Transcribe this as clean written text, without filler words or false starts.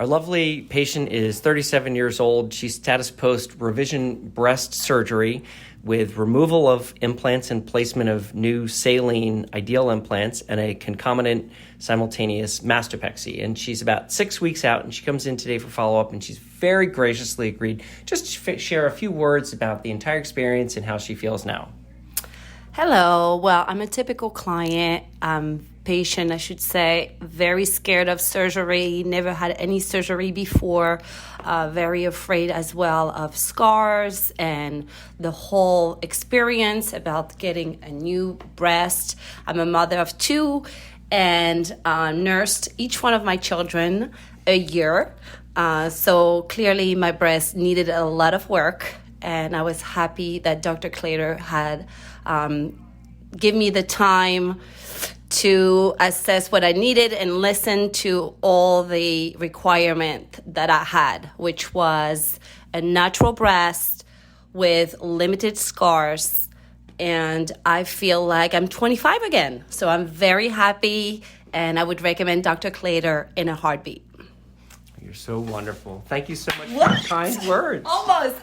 Our lovely patient is 37 years old. She's status post revision breast surgery with removal of implants and placement of new saline ideal implants and a concomitant simultaneous mastopexy. And she's about 6 weeks out, and she comes in today for follow-up, and she's very graciously agreed just to share a few words about the entire experience and how she feels now. Hello. Well, I'm a typical client, patient, I should say, very scared of surgery, never had any surgery before, very afraid as well of scars and the whole experience about getting a new breast. I'm a mother of two and nursed each one of my children a year. So clearly my breast needed a lot of work, and I was happy that Dr. Clater had give me the time to assess what I needed and listen to all the requirement that I had, which was a natural breast with limited scars. And I feel like I'm 25 again. So I'm very happy, and I would recommend Dr. Clater in a heartbeat. You're so wonderful. Thank you so much for your kind words. Almost.